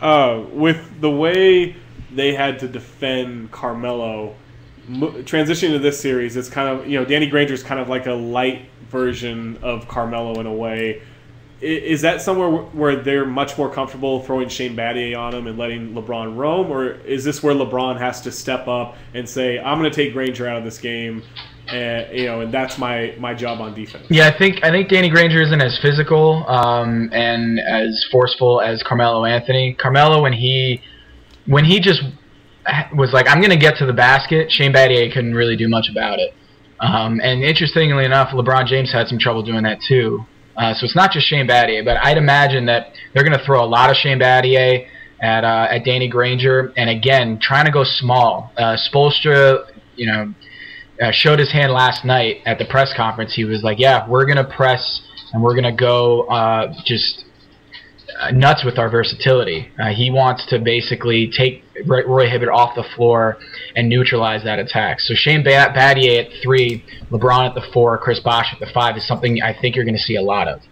with the way they had to defend Carmelo, transitioning to this series, it's kind of, Danny Granger's kind of like a light version of Carmelo in a way. Is that somewhere where they're much more comfortable throwing Shane Battier on him and letting LeBron roam, or is this where LeBron has to step up and say, I'm going to take Granger out of this game, and that's my job on defense? Yeah, I think Danny Granger isn't as physical and as forceful as Carmelo Anthony. Carmelo, when he just was like, I'm going to get to the basket, Shane Battier couldn't really do much about it. And interestingly enough, LeBron James had some trouble doing that too. So it's not just Shane Battier, but I'd imagine that they're going to throw a lot of Shane Battier at Danny Granger, and again, trying to go small. Spoelstra, showed his hand last night at the press conference. He was like, "Yeah, we're going to press and we're going to go just nuts with our versatility." He wants to basically take Roy Hibbert off the floor and neutralize that attack. So Shane Battier at 3, LeBron at the 4, Chris Bosh at the 5 is something I think you're going to see a lot of.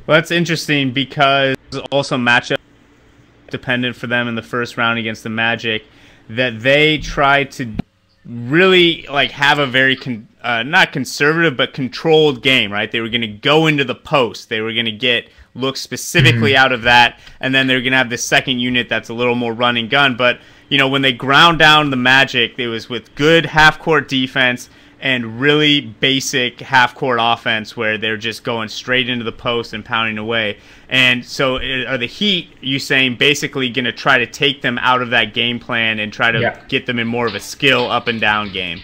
Well, that's interesting because also matchup dependent for them in the first round against the Magic, that they tried to really have a very not conservative but controlled game, right? They were going to go into the post. They were going to look specifically out of that, and then they're going to have this second unit that's a little more run and gun. But when they ground down the Magic, it was with good half-court defense and really basic half-court offense where they're just going straight into the post and pounding away. And so are the Heat, you saying, basically going to try to take them out of that game plan and try to get them in more of a skill up-and-down game?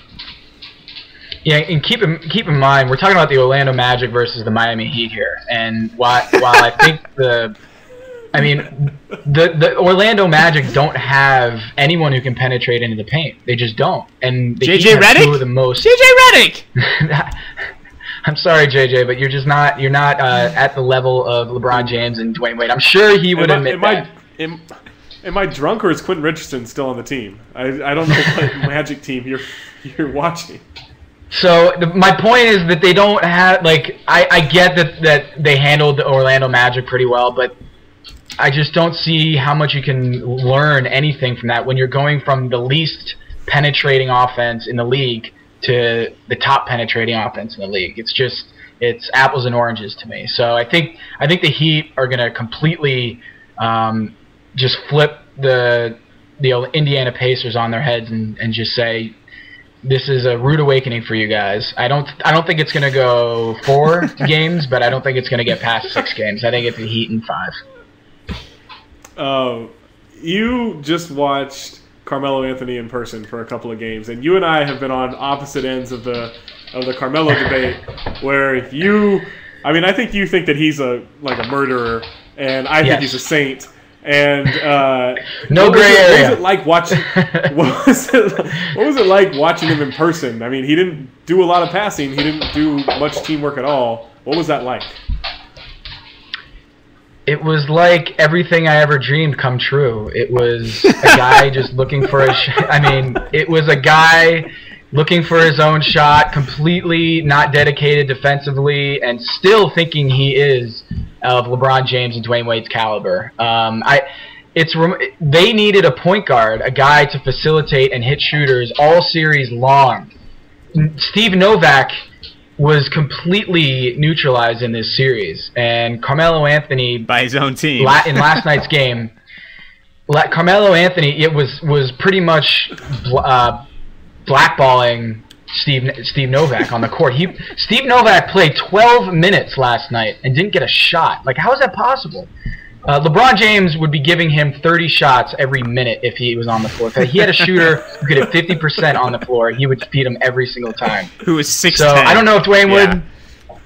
Yeah, and keep in mind, we're talking about the Orlando Magic versus the Miami Heat here. And while I think the Orlando Magic don't have anyone who can penetrate into the paint. They just don't. And the JJ Redick? Two of the most. JJ Redick. I'm sorry, JJ, but you're not at the level of LeBron James and Dwayne Wade. I'm sure he would admit that. Am I drunk, or is Quentin Richardson still on the team? I don't know what Magic team you're watching. So my point is that they don't have, I get that they handled the Orlando Magic pretty well, but I just don't see how much you can learn anything from that when you're going from the least penetrating offense in the league to the top penetrating offense in the league. It's apples and oranges to me. So I think the Heat are going to completely just flip the Indiana Pacers on their heads and just say, this is a rude awakening for you guys. I don't think it's going to go 4 games, but I don't think it's going to get past 6 games. I think it's the Heat in 5. You just watched Carmelo Anthony in person for a couple of games, and you and I have been on opposite ends of the Carmelo debate, where I think you think that he's a murderer, and I think he's a saint. And no gray area. What was it like watching him in person? I mean, he didn't do a lot of passing. He didn't do much teamwork at all. What was that like? It was like everything I ever dreamed come true. It was a guy just looking for it was a guy looking for his own shot, completely not dedicated defensively, and still thinking he is of LeBron James and Dwayne Wade's caliber. They needed a point guard, a guy to facilitate and hit shooters all series long. Steve Novak was completely neutralized in this series, and Carmelo Anthony, by his own team, in last night's game, Carmelo Anthony was pretty much blackballing Steve Novak on the court. Steve Novak played 12 minutes last night and didn't get a shot. How is that possible? LeBron James would be giving him 30 shots every minute if he was on the floor. If he had a shooter who could hit 50% on the floor, he would beat him every single time. Who was 6'10". So I don't know if Dwayne would.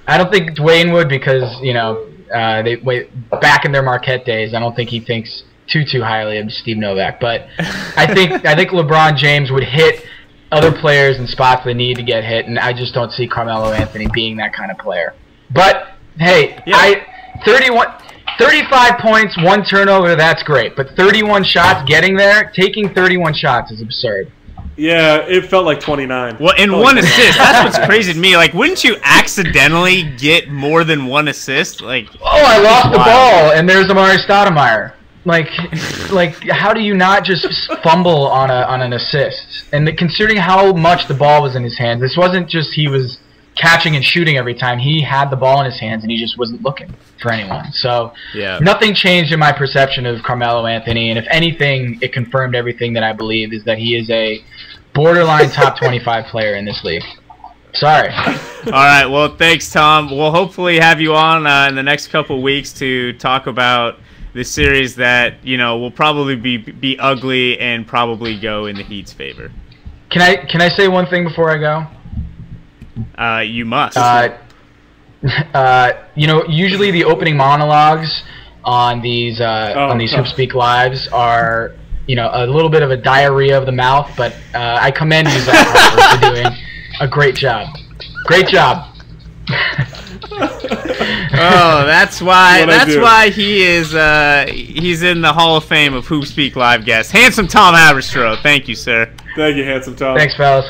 I don't think Dwayne would, because they back in their Marquette days, I don't think he thinks too highly of Steve Novak. But I think LeBron James would hit other players in spots they need to get hit, and I just don't see Carmelo Anthony being that kind of player. But hey, 35 points, 1 turnover, that's great. But 31 shots, taking 31 shots is absurd. Yeah, it felt like 29. Well, and one assist. That's what's crazy to me. Like, wouldn't you accidentally get more than one assist? Like, I lost the ball, and there's Amari Stoudemire. Like, how do you not just fumble on an assist? And considering how much the ball was in his hands, this wasn't just he was catching and shooting every time. He had the ball in his hands, and he just wasn't looking for anyone. So nothing changed in my perception of Carmelo Anthony, and if anything, it confirmed everything that I believe, is that he is a borderline top 25 player in this league. Sorry. All right, well, thanks, Tom. We'll hopefully have you on in the next couple weeks to talk about the series that, will probably be ugly and probably go in the Heat's favor. Can I say one thing before I go? You must. Usually the opening monologues on these HoopSpeak lives are, a little bit of a diarrhea of the mouth, but I commend you, Zach Harper, for doing a great job. Great job. Oh, that's why he is he's in the Hall of Fame of HoopSpeak live guests. Handsome Tom Haberstroh. Thank you, sir. Thank you, Handsome Tom. Thanks, fellas.